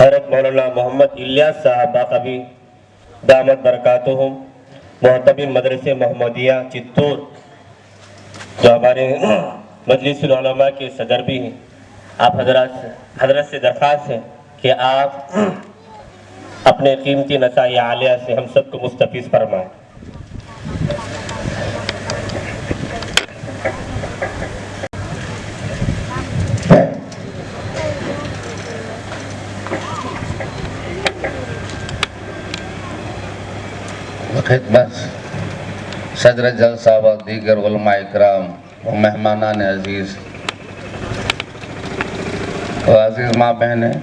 हज़रत मौलाना मोहम्मद इलियास साहब बाक़वी दामत बरकातुहुम मोहतमिम मदरसे मोहम्मदिया चित्तूर, जो हमारे मजलिसुल उलमा के सदर भी हैं, आप हजरत से दरख्वास्त है कि आप अपने कीमती नसाई आलिया से हम सबको मुस्तफ़ीज़ फरमाएं। खिदमत सदर जलसा व दीगर उलमा इकराम व मेहमानान अजीज़ व अजीज़ माँ बहनें,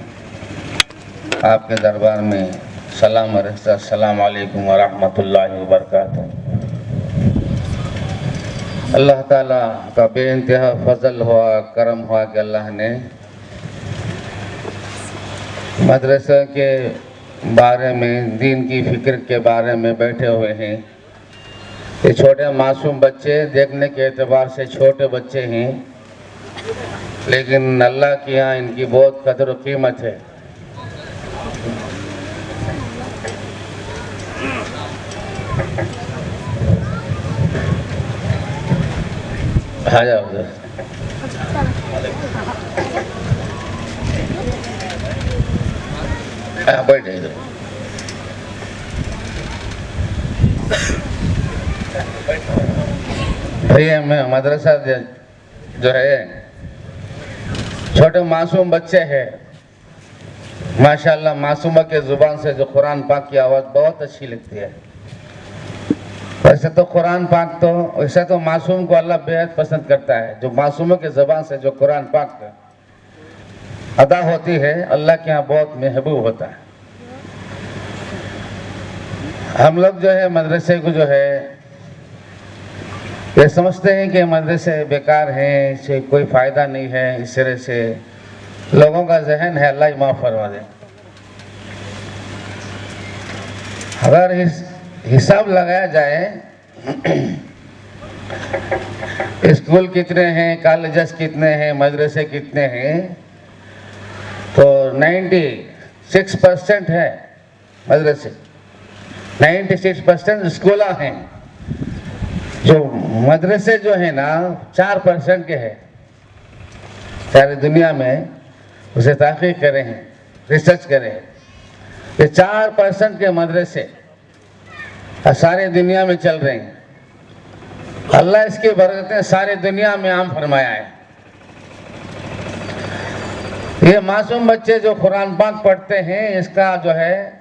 आपके दरबार में सलाम अर्ज़। अस्सलामु अलैकुम व रहमतुल्लाहि व बरकातुहू। अल्लाह ताला का बेइंतहा फजल हुआ, करम हुआ कि अल्लाह ने मदरसे के बारे में, दीन की फ़िक्र के बारे में बैठे हुए हैं। ये छोटे मासूम बच्चे देखने के एतबार से छोटे बच्चे हैं, लेकिन अल्लाह के यहाँ इनकी बहुत कदर व कीमत है। आ जाओ उधर। बैठे इधर। भैया मैं मदरसा जो है, छोटे मासूम बच्चे हैं, माशाल्लाह मासूमा के ज़ुबान से जो कुरान पाक की आवाज़ बहुत अच्छी लगती है। वैसे तो कुरान पाक तो वैसे तो मासूम को अल्लाह बेहद पसंद करता है। जो मासूमों के ज़ुबान से जो कुरान पाक अदा होती है, अल्लाह के यहाँ बहुत महबूब होता है। हम लोग जो है मदरसे को जो है ये समझते हैं कि मदरसे बेकार हैं, इससे कोई फ़ायदा नहीं है, इस तरह से लोगों का जहन है। अल्लाह माफ़ फरमा दे। अगर हिसाब लगाया जाए स्कूल कितने हैं, कॉलेजेस कितने हैं, मदरसे कितने हैं, तो 96% है मदरसे, 96% स्कूल हैं। जो मदरसे जो है ना 4% के हैं सारी दुनिया में। उसे तहकीक करें हैं, रिसर्च करें हैं, ये 4% के मदरसे सारी दुनिया में चल रहे हैं। अल्लाह इसकी बरकतें सारी दुनिया में आम फरमाया है। ये मासूम बच्चे जो कुरान पाक पढ़ते हैं, इसका जो है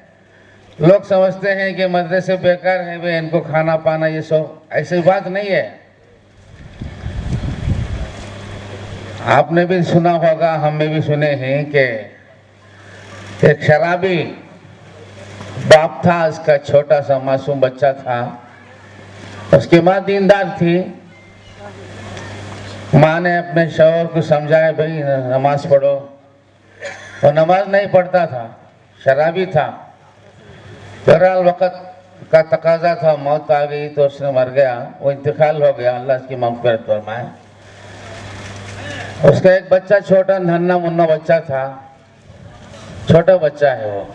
लोग समझते हैं कि मदरसे बेकार है, वे इनको खाना पाना ये सब, ऐसी बात नहीं है। आपने भी सुना होगा, हमें भी सुने हैं कि एक शराबी बाप था, उसका छोटा सा मासूम बच्चा था, उसकी माँ दीनदार थी। माँ ने अपने शौहर को समझाया, भाई नमाज पढ़ो। वो नमाज नहीं पढ़ता था, शराबी था। बहरहाल वक़्त का तकाजा था, मौत आ गई तो उसने मर गया, वो इंतकाल हो गया। अल्लाह उसकी मग़फ़िरत फरमाए। उसका एक बच्चा छोटा नन्हा मुन्ना बच्चा था, छोटा बच्चा है वो।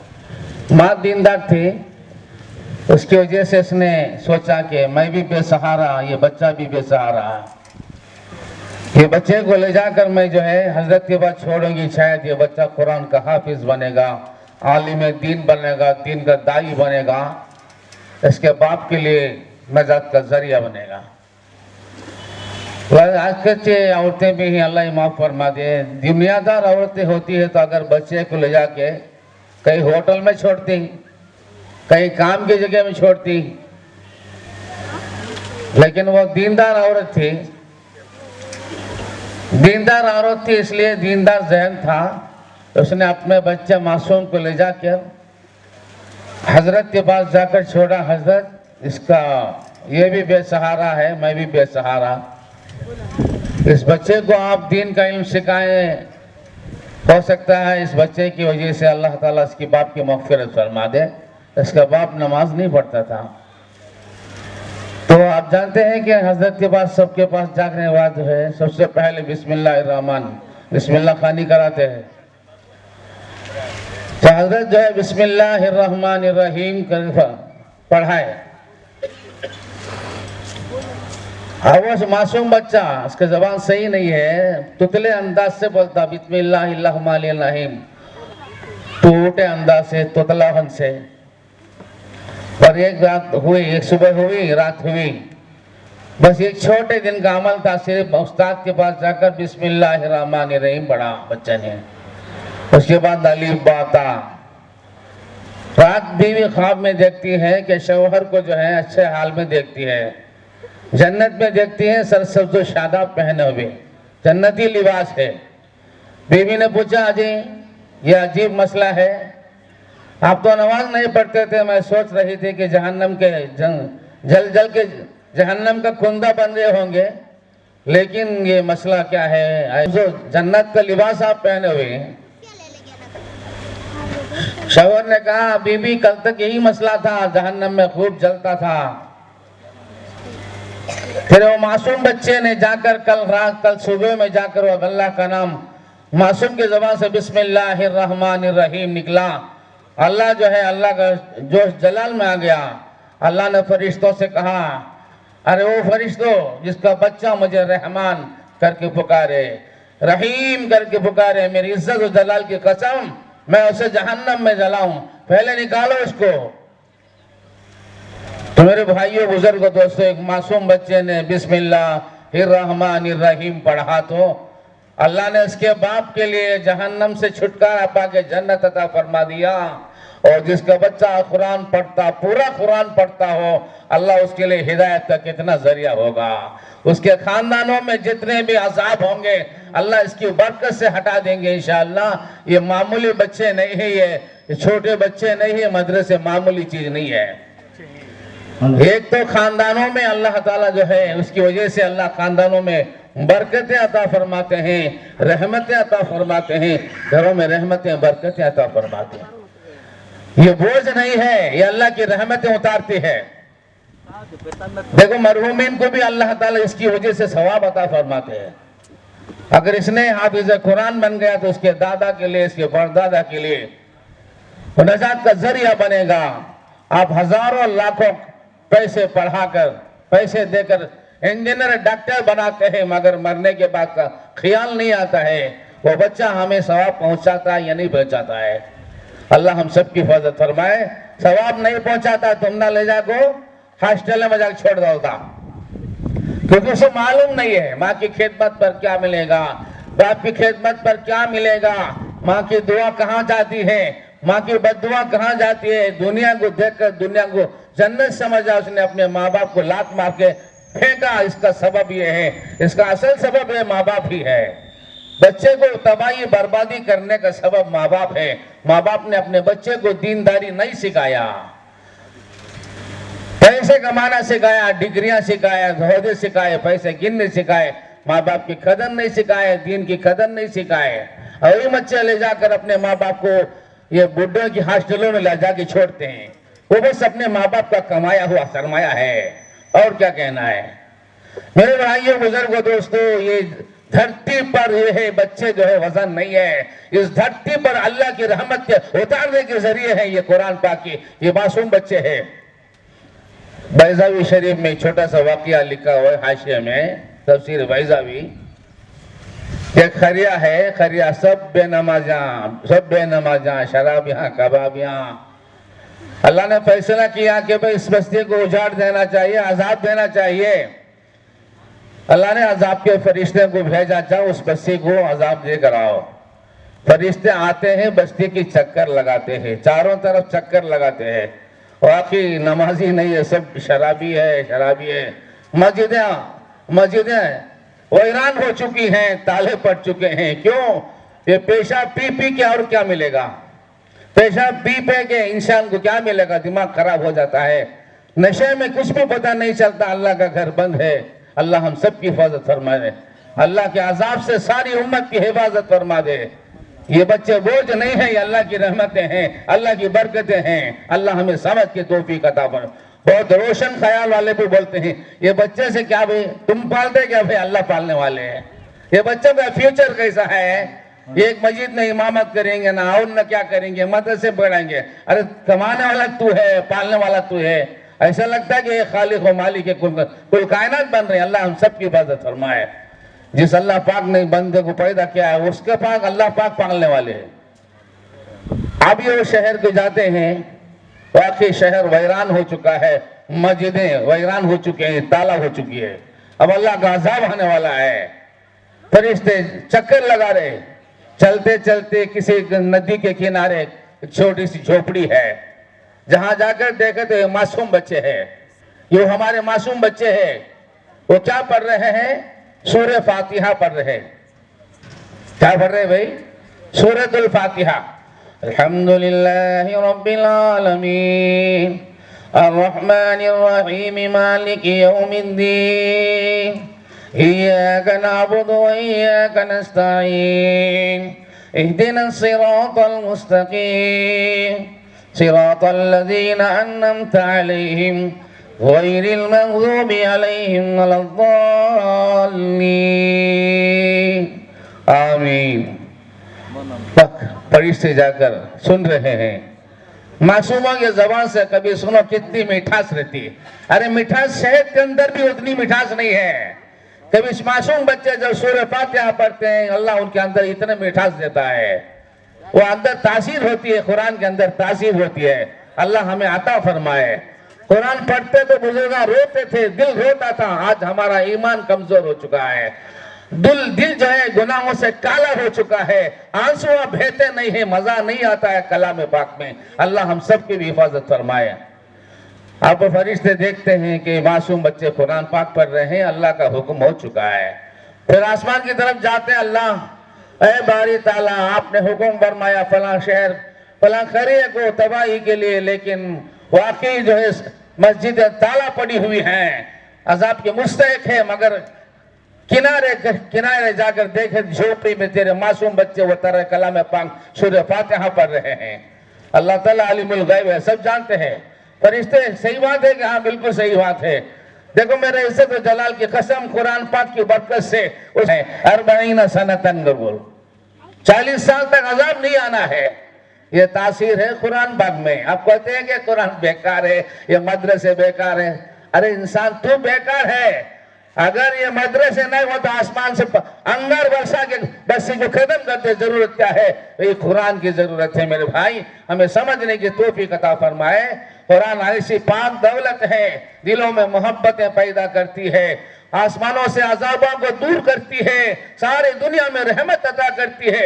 माँ दीनदार थी, उसकी वजह से उसने सोचा कि मैं भी बेसहारा, ये बच्चा भी बेसहारा, ये बच्चे को ले जाकर मैं जो है हजरत के बाद छोड़ूंगी, शायद ये बच्चा कुरान का हाफिज बनेगा, आलिम दीन बनेगा, दीन का दाई बनेगा, इसके बाप के लिए नजात का जरिया बनेगा। आज के औरतें भी हैं, अल्लाह माफ़ फरमा दे, दुनियादार औरतें होती है तो अगर बच्चे को ले जाके कहीं होटल में छोड़ती, कहीं काम की जगह में छोड़ती, लेकिन वो दीनदार औरत थी। दीनदार औरत थी इसलिए दीनदार जहन था, उसने अपने बच्चे मासूम को ले जाकर हजरत के पास जाकर छोड़ा। हजरत, इसका ये भी बेसहारा है, मैं भी बेसहारा, इस बच्चे को आप दीन का इल्म सिखाएं, हो सकता है इस बच्चे की वजह से अल्लाह ताला इसकी बाप की मग़फ़िरत फरमा दे। इसका बाप नमाज नहीं पढ़ता था। तो आप जानते हैं कि हजरत के पास, सबके पास जाने के बाद है सबसे पहले बिस्मिल्लाहिर्रहमान बिस्मिल्लाह खानी कराते हैं। तो हजरत जो है बिस्मिल्लाहिर्रहमानिर्रहीम कर पढ़ाए। अब वो मासूम बच्चा, उसकी जबान सही नहीं है, तुतले अंदाज से बोलता बिस्मिल्लाहिर्रहमानिर्रहीम, टूटे अंदाज से, तुतलापन से। पर एक रात हुई, एक सुबह हुई, रात हुई, बस एक छोटे दिन का अमल था, सिर्फ उस्ताद के पास जाकर बिस्मिल्लाहिर्रहमानिर्रहीम पढ़ा बच्चे ने। उसके बाद अलीफ बाता। रात बीवी ख्वाब में देखती है कि शौहर को जो है अच्छे हाल में देखती है, जन्नत में देखती है, सरसब्ज़ शादाब पहने हुए, जन्नती लिबास है। बीवी ने पूछा, अजी ये अजीब मसला है, आप तो नमाज नहीं पढ़ते थे, मैं सोच रही थी कि जहन्नम के जल जल के जहन्नम का कुंदा बन रहे होंगे, लेकिन ये मसला क्या है, जो जन्नत का लिबास आप पहने हुए हैं। शौहर ने कहा, बीबी कल तक यही मसला था, जहन्नम में खूब जलता था। फिर वो मासूम बच्चे ने जाकर कल सुबह में जाकर वो अल्लाह का नाम मासूम की ज़बान से बिस्मिल्लाहिर्रहमानिर्रहीम निकला। अल्लाह जो है, अल्लाह का जोश जलाल में आ गया। अल्लाह ने फरिश्तों से कहा, अरे वो फरिश्तों जिसका बच्चा मुझे रहमान करके पुकारे, रहीम करके पुकारे, मेरी इज्जत और जलाल की कसम, मैं उसे जहन्नम में जलाऊं, पहले निकालो उसको। तो मेरे भाइयों, बुजुर्गों, दोस्तों, एक मासूम बच्चे ने बिस्मिल्लाहिर्रहमानिर्रहीम पढ़ा तो अल्लाह ने उसके बाप के लिए जहन्नम से छुटकारा पाके जन्नत अता फरमा दिया। और जिसका बच्चा कुरान पढ़ता, पूरा कुरान पढ़ता हो, अल्लाह उसके लिए हिदायत का कितना जरिया होगा। उसके खानदानों में जितने भी अजाब होंगे, अल्लाह इसकी बरकत से हटा देंगे इंशाअल्लाह। ये मामूली बच्चे नहीं है, ये छोटे बच्चे नहीं है, मदरसे मामूली चीज नहीं है। एक तो खानदानों में अल्लाह ताला जो है, उसकी वजह से अल्लाह खानदानों में बरकतें अता फरमाते हैं, रहमतें अता फरमाते हैं, घरों में रहमतें बरकतें अता फरमाते हैं। ये बोझ नहीं है, ये अल्लाह की रहमतें उतारती है। देखो, मरहूमीन को भी अल्लाह ताला इसकी वजह से सवाब अता फरमाते हैं। अगर इसने हाफिज कुरान बन गया तो उसके दादा के लिए, इसके परदादा के लिए वो नजात का जरिया बनेगा। आप हजारों लाखों पैसे पढ़ाकर, पैसे देकर इंजीनियर डॉक्टर बनाते हैं, मगर मरने के बाद का ख्याल नहीं आता है वो बच्चा हमें सवाब पहुंचाता है या नहीं पहुंचाता है। अल्लाह हम सब की हिफाजत फरमाए। सवाब नहीं पहुंचाता, तुम ना ले जाको हॉस्टल में जाकर छोड़ दो, क्योंकि उसे मालूम नहीं है माँ की खिदमत पर क्या मिलेगा, बाप की खिदमत पर क्या मिलेगा, माँ की दुआ कहाँ जाती है, माँ की बद्दुआ कहाँ जाती है। दुनिया को देखकर दुनिया को जन्नत समझा, उसने अपने माँ बाप को लात मार के फेंका। इसका सबब ये है, इसका असल सबब है माँ बाप ही है। बच्चे को तबाही बर्बादी करने का सबब माँ बाप है। माँ बाप ने अपने बच्चे को दीनदारी नहीं सिखाया, पैसे कमाना सिखाया, डिग्रियां सिखाया, ओहदे सिखाए, पैसे गिनने सिखाए, माँ बाप की कदर नहीं सिखाए, दीन की कदर नहीं सिखाए। और ये बच्चे ले जाकर अपने माँ बाप को ये बुड्ढों की हॉस्टलों में ले जाके छोड़ते हैं। वो बस अपने माँ बाप का कमाया हुआ सरमाया है, और क्या कहना है। मेरे भाइयों, बुजुर्गों, दोस्तों, ये धरती पर ये है बच्चे जो है वजन नहीं है। इस धरती पर अल्लाह की रहमत के उतारने के जरिए है ये कुरान पाक की ये मासूम बच्चे हैं। बैजावी शरीफ में छोटा सा वाकया लिखा हुआ है हाशिया में, तफसीर बैजावी। एक खरिया है, खरिया सब बेनमाजा, शराबियां, कबाबियां। अल्लाह ने फैसला किया कि भाई इस बस्ती को उजाड़ देना चाहिए, अजाब देना चाहिए। अल्लाह ने अजाब के फरिश्ते को भेजा, जाओ उस बस्ती को अजाब देकर आओ। फरिश्ते आते हैं, बस्ती की चक्कर लगाते हैं, चारों तरफ चक्कर लगाते हैं। वाकई नमाजी नहीं है, सब शराबी है। मस्जिदें वैरान हो चुकी हैं, ताले पड़ चुके हैं। क्यों? ये पेशाब पी के और क्या मिलेगा? पेशाब पी के इंसान को क्या मिलेगा? दिमाग खराब हो जाता है। नशे में कुछ भी पता नहीं चलता। अल्लाह का घर बंद है। अल्लाह हम सब की हिफाजत फरमाए, अल्लाह के अजाब से सारी उम्मत की हिफाजत फरमा दे। ये बच्चे बोझ नहीं है, ये अल्लाह की रहमतें हैं, अल्लाह की बरकतें हैं। अल्लाह हमें समझ के तौफीक अता फरमाए। बहुत रोशन ख्याल वाले भी बोलते हैं, ये बच्चे से क्या भाई तुम पालते क्या भाई? अल्लाह पालने वाले हैं। ये बच्चों का फ्यूचर कैसा है? एक मस्जिद में इमामत करेंगे ना और न क्या करेंगे, मदरसे पढ़ाएंगे। अरे कमाने वाला तू है, पालने वाला तू है। ऐसा लगता है कि ये खालिक व मालिक है, कुल कायनात बन रहे हैं। अल्लाह हम सब की इबादत फरमाए। जिस अल्लाह पाक ने बंदे को पैदा किया है उसके पाक अल्लाह पाक पालने वाले हैं। अब ये वो शहर को जाते हैं, वाकई शहर वैरान हो चुका है, मस्जिदें वैरान हो चुके हैं, ताला हो चुकी है। अब अल्लाह का अज़ाब आने वाला है। फरिश्ते चक्कर लगा रहे, चलते चलते किसी नदी के किनारे छोटी सी झोपड़ी है, जहां जाकर देखे तो मासूम बच्चे हैं। ये हमारे मासूम बच्चे हैं। वो क्या पढ़ रहे हैं? सूरह फातिहा पढ़ रहे हैं। क्या पढ़ रहे भाई? सूरतुल फातिहा। अल्हम्दुलिल्लाहि रब्बिल आलमीन अर्रहमानिर रहीम मालिकि यौमिद्दीन इय्याका नअबुदु व इय्याका नस्तईन इहदिनस सिरातल मुस्तकीम सिरातल लज़ीना अन्अमत अलैहिम गैरिल मग़ज़ूबि अलैहिम वलद्दाल्लीन। आमीन। फरिश्ते जाकर सुन रहे हैं। मासूमों की जबान से कभी सुनो कितनी मिठास रहती है। अरे मिठास शहद के अंदर भी उतनी मिठास नहीं है। कभी मासूम बच्चे जब सूरह फातिहा पढ़ते हैं, अल्लाह उनके अंदर इतने मिठास देता है, वो अंदर तासीर होती है, कुरान के अंदर तासीर होती है। अल्लाह हमें अता फरमाए। कुरान पढ़ते तो बुजुर्ग रोते थे, दिल रोता था। आज हमारा ईमान कमजोर हो चुका है, दिल जो है गुनाहों से काला हो चुका है, आंसू बहते नहीं है, मजा नहीं आता है कलाम पाक में। अल्लाह हम सब की भी हिफाजत फरमाए। आप फरिश्ते देखते हैं कि मासूम बच्चे कुरान पाक पढ़ रहे हैं, अल्लाह का हुक्म हो चुका है। फिर आसमान की तरफ जाते हैं। अल्लाह, ऐ बारी ताला, आपने हुक्म फरमाया फलां शहर फलां करिए को तबाही के लिए, लेकिन वाकई जो है मस्जिद ताला पड़ी हुई हैं, अजाब के मुस्तहिक है। मगर किनारे जाकर देखे झोपड़ी में तेरे मासूम बच्चे वो तरह कलाम पाक सूरह फातिहा पढ़ रहे हैं। अल्लाह ताला अलीमुल गैब है, सब जानते हैं। फरिश्ते सही बात है कि हाँ बिल्कुल सही बात है। देखो मेरे इज्जत व जलाल की कसम, कुरान पाक की बरकत से उसे 40 सनतन बोल 40 साल तक अजाब नहीं आना है। ये तासीर है कुरान पाक में। आप कहते हैं कि कुरान बेकार है, ये मदरसे बेकार है। अरे इंसान तू बेकार है। अगर ये मदरसे नहीं हो तो आसमान से अंगार वर्षा के बस्ती को खत्म करते, जरूरत क्या है? ये कुरान की जरूरत है मेरे भाई। हमें समझने की तौफीक अता फरमाए। कुरान ऐसी पाक दौलत है, दिलों में मोहब्बतें पैदा करती है, आसमानों से अज़ाबों को दूर करती है, सारी दुनिया में रहमत अता करती है।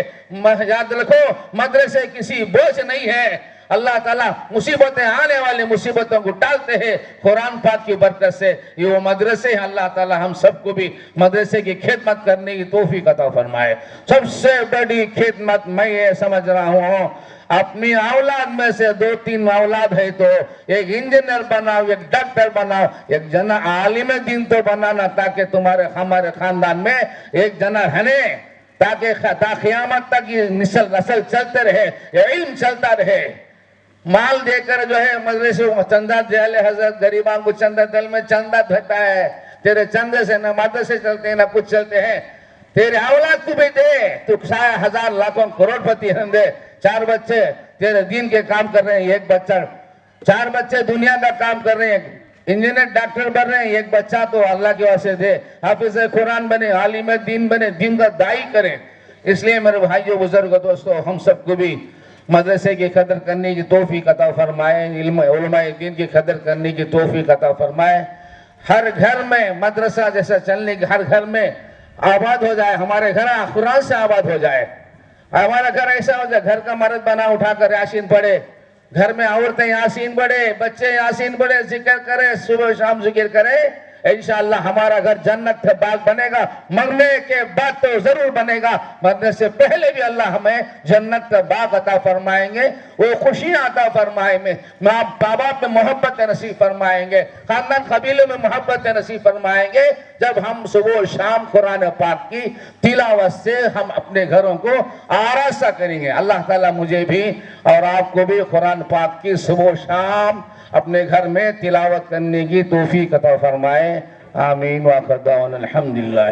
याद रखो, मदरसे किसी बोझ नहीं है। अल्लाह ताला मुसीबतें आने वाली मुसीबतों को टालते हैं कुरान पाक की बरकत से। ये वो मदरसे हैं। अल्लाह ताला हम सबको भी मदरसे की खिदमत करने की तौफीक अता फरमाए। सबसे बड़ी खिदमत मैं ये समझ रहा हूँ, अपनी औलाद में से 2-3 औलाद है तो एक इंजीनियर बनाओ, एक डॉक्टर बनाओ, एक जना आलिम दीन तो बनाना, ताकि तुम्हारे हमारे खानदान में एक जना रहने, ताकि क़यामत तक ये नस्ल चलते रहे, ये इल्म चलता रहे। माल देकर जो है मदरसे को चंदा दे, हजरत गरीबान को चंदा दिल में चंदा देता है। तेरे चंदे से न मदरसे चलते हैं न कुछ चलते हैं। तेरे औलाद को भी दे, तू शायद 1000 लाखों करोड़पति दे। 4 बच्चे तेरे दीन के काम कर रहे हैं, एक बच्चा 4 बच्चे दुनिया का काम कर रहे हैं, इंजीनियर डॉक्टर बन रहे हैं, एक बच्चा तो अल्लाह की वजह से दे, हाफिज कुरान बने, आलिम दीन बने, दीन का दाई करें। इसलिए मेरे भाइयों बुजुर्ग दोस्तों, हम सबको भी मदरसे की कदर करने की तौफीक अता फरमाए, उलमाए दीन की कदर करने की तौफीक अता फरमाए। हर घर में मदरसा जैसा चलने की, हर घर में आबाद हो जाए। हमारे घर कुरान से आबाद हो जाए। हमारा घर ऐसा हो जाए, घर का मर्द बना उठाकर यासीन पढ़े, घर में औरतें यासीन पढ़े, बच्चे यासीन पढ़े, जिक्र करे, सुबह शाम जिक्र करे। इंशाअल्लाह हमारा घर जन्नत का बाग बनेगा। मरने के बाद तो जरूर बनेगा, मरने से पहले भी अल्लाह हमें जन्नत का बाग अता फरमाएंगे, वो खुशियां अता फरमाएंगे, माँ बाप में मोहब्बत नसीब फरमाएंगे, खानदान कबीले में मोहब्बत नसीब फरमाएंगे। जब हम सुबह शाम कुरान पाक की तिलावत से हम अपने घरों को आरास्ता करेंगे। अल्लाह ताला मुझे भी और आपको भी कुरान पाक की सुबह शाम अपने घर में तिलावत करने की तौफीक अता फरमाए। आमीन व अल्हम्दुलिल्लाह।